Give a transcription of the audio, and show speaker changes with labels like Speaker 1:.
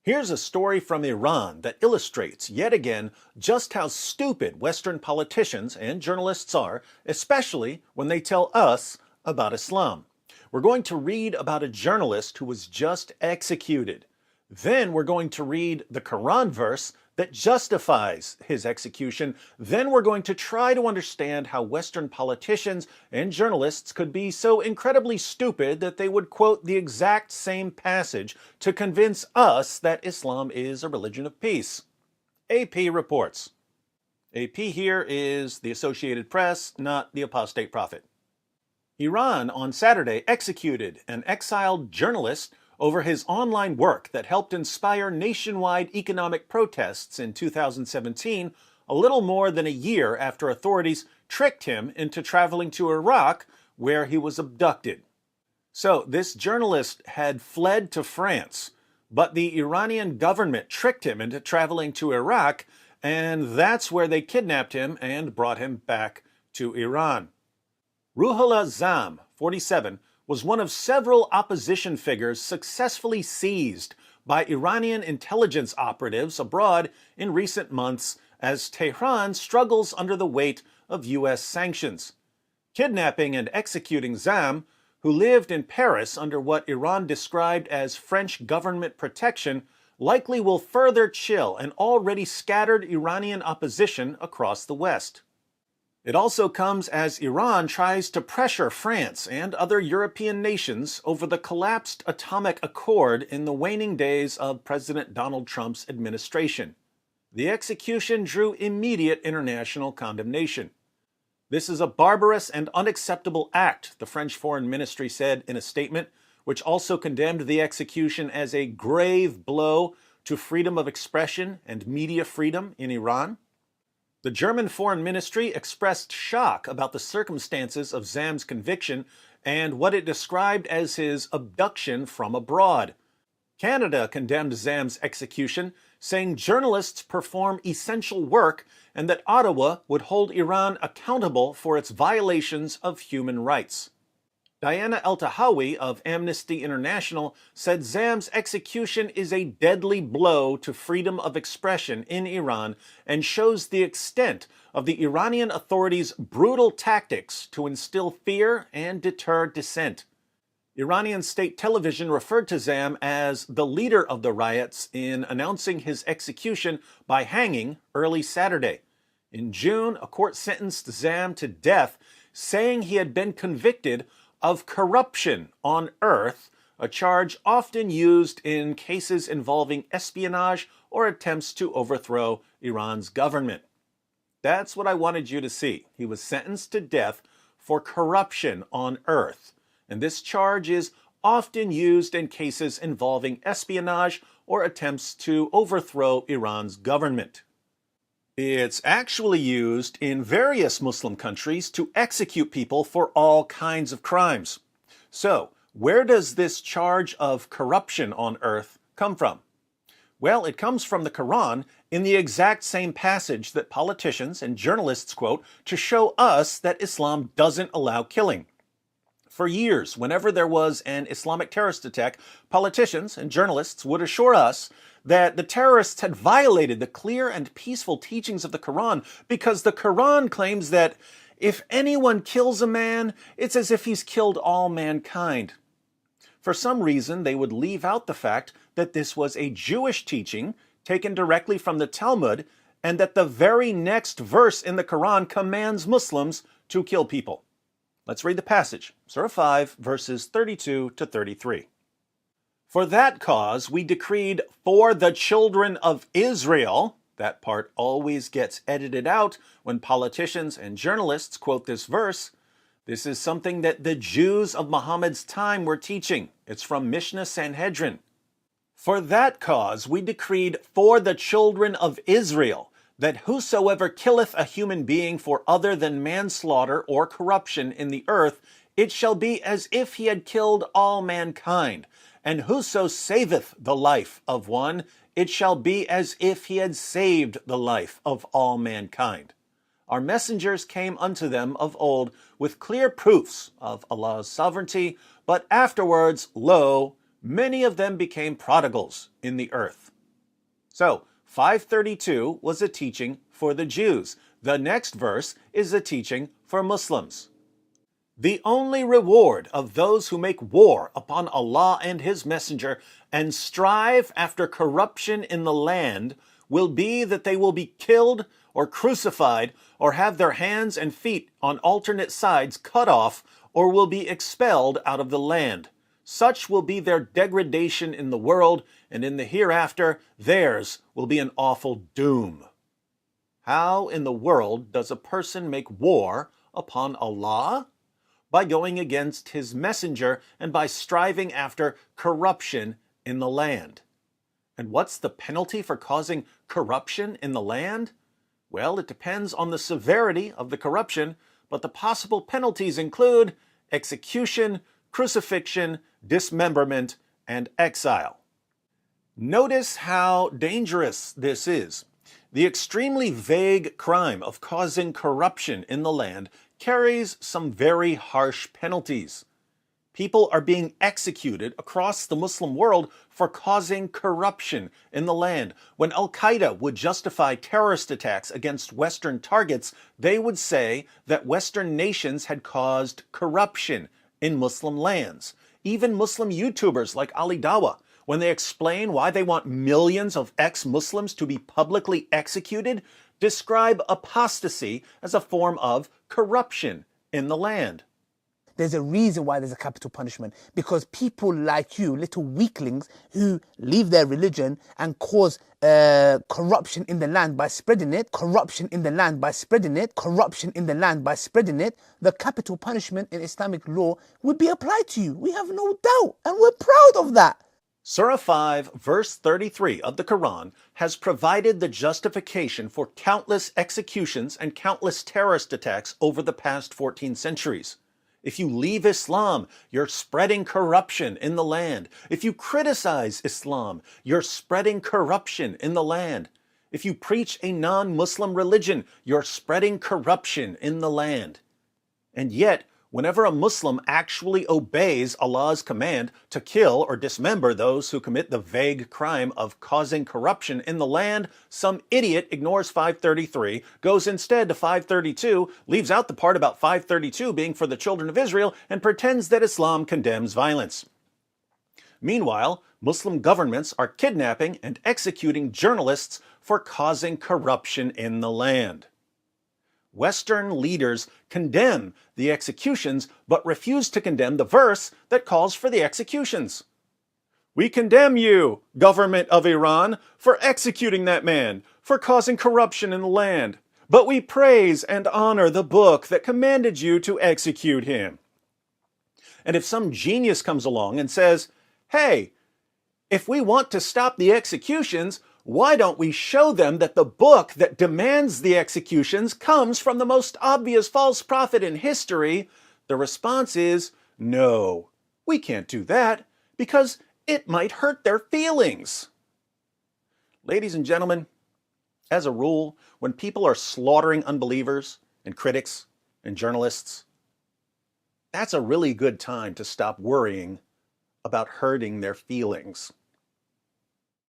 Speaker 1: Here's a story from Iran that illustrates, yet again, just how stupid Western politicians and journalists are, especially when they tell us about Islam. We're going to read about a journalist who was just executed. Then we're going to read the Quran verse that justifies his execution. Then we're going to try to understand how Western politicians and journalists could be so incredibly stupid that they would quote the exact same passage to convince us that Islam is a religion of peace. AP reports. AP here is the Associated Press, not the apostate prophet. Iran on Saturday executed an exiled journalist over his online work that helped inspire nationwide economic protests in 2017, a little more than a year after authorities tricked him into traveling to Iraq, where he was abducted. So this journalist had fled to France, but the Iranian government tricked him into traveling to Iraq, and that's where they kidnapped him and brought him back to Iran. Ruhollah Zam, 47, was one of several opposition figures successfully seized by Iranian intelligence operatives abroad in recent months as Tehran struggles under the weight of U.S. sanctions. Kidnapping and executing Zam, who lived in Paris under what Iran described as French government protection, likely will further chill an already scattered Iranian opposition across the West. It also comes as Iran tries to pressure France and other European nations over the collapsed atomic accord in the waning days of President Donald Trump's administration. The execution drew immediate international condemnation. This is a barbarous and unacceptable act, the French Foreign Ministry said in a statement, which also condemned the execution as a grave blow to freedom of expression and media freedom in Iran. The German Foreign Ministry expressed shock about the circumstances of Zam's conviction and what it described as his abduction from abroad. Canada condemned Zam's execution, saying journalists perform essential work and that Ottawa would hold Iran accountable for its violations of human rights. Diana El-Tahawi of Amnesty International said Zam's execution is a deadly blow to freedom of expression in Iran and shows the extent of the Iranian authorities' brutal tactics to instill fear and deter dissent. Iranian state television referred to Zam as the leader of the riots in announcing his execution by hanging early Saturday. In June, a court sentenced Zam to death, saying he had been convicted of corruption on Earth, a charge often used in cases involving espionage or attempts to overthrow Iran's government. That's what I wanted you to see. He was sentenced to death for corruption on Earth, and this charge is often used in cases involving espionage or attempts to overthrow Iran's government. It's actually used in various Muslim countries to execute people for all kinds of crimes. So, where does this charge of corruption on earth come from? Well, it comes from the Quran in the exact same passage that politicians and journalists quote to show us that Islam doesn't allow killing. For years, whenever there was an Islamic terrorist attack, politicians and journalists would assure us that the terrorists had violated the clear and peaceful teachings of the Quran because the Quran claims that if anyone kills a man, it's as if he's killed all mankind. For some reason, they would leave out the fact that this was a Jewish teaching taken directly from the Talmud and that the very next verse in the Quran commands Muslims to kill people. Let's read the passage, Surah 5, verses 32 to 33. For that cause we decreed for the children of Israel, that part always gets edited out when politicians and journalists quote this verse. This is something that the Jews of Muhammad's time were teaching. It's from Mishnah Sanhedrin. For that cause we decreed for the children of Israel, that whosoever killeth a human being for other than manslaughter or corruption in the earth, it shall be as if he had killed all mankind. And whoso saveth the life of one, it shall be as if he had saved the life of all mankind. Our messengers came unto them of old with clear proofs of Allah's sovereignty, but afterwards, lo, many of them became prodigals in the earth. So 532 was a teaching for the Jews. The next verse is a teaching for Muslims. The only reward of those who make war upon Allah and His Messenger and strive after corruption in the land will be that they will be killed or crucified or have their hands and feet on alternate sides cut off or will be expelled out of the land. Such will be their degradation in the world, and in the hereafter theirs will be an awful doom. How in the world does a person make war upon Allah? By going against His messenger and by striving after corruption in the land. And what's the penalty for causing corruption in the land? Well, it depends on the severity of the corruption, but the possible penalties include execution, crucifixion, dismemberment, and exile. Notice how dangerous this is. The extremely vague crime of causing corruption in the land carries some very harsh penalties. People are being executed across the Muslim world for causing corruption in the land. When Al-Qaeda would justify terrorist attacks against Western targets, they would say that Western nations had caused corruption in Muslim lands. Even Muslim YouTubers like Ali Dawah, when they explain why they want millions of ex-Muslims to be publicly executed, describe apostasy as a form of corruption in the land.
Speaker 2: There's a reason why there's a capital punishment, because people like you, little weaklings who leave their religion and cause corruption in the land by spreading it, corruption in the land by spreading it, corruption in the land by spreading it, the capital punishment in Islamic law would be applied to you. We have no doubt, and we're proud of that.
Speaker 1: Surah 5, verse 33 of the Quran has provided the justification for countless executions and countless terrorist attacks over the past 14 centuries. If you leave Islam, you're spreading corruption in the land. If you criticize Islam, you're spreading corruption in the land. If you preach a non-Muslim religion, you're spreading corruption in the land. And yet, whenever a Muslim actually obeys Allah's command to kill or dismember those who commit the vague crime of causing corruption in the land, some idiot ignores 533, goes instead to 532, leaves out the part about 532 being for the children of Israel, and pretends that Islam condemns violence. Meanwhile, Muslim governments are kidnapping and executing journalists for causing corruption in the land. Western leaders condemn the executions, but refuse to condemn the verse that calls for the executions. We condemn you, government of Iran, for executing that man, for causing corruption in the land. But we praise and honor the book that commanded you to execute him. And if some genius comes along and says, hey, if we want to stop the executions, why don't we show them that the book that demands the executions comes from the most obvious false prophet in history? The response is, no, we can't do that because it might hurt their feelings. Ladies and gentlemen, as a rule, when people are slaughtering unbelievers and critics and journalists, that's a really good time to stop worrying about hurting their feelings.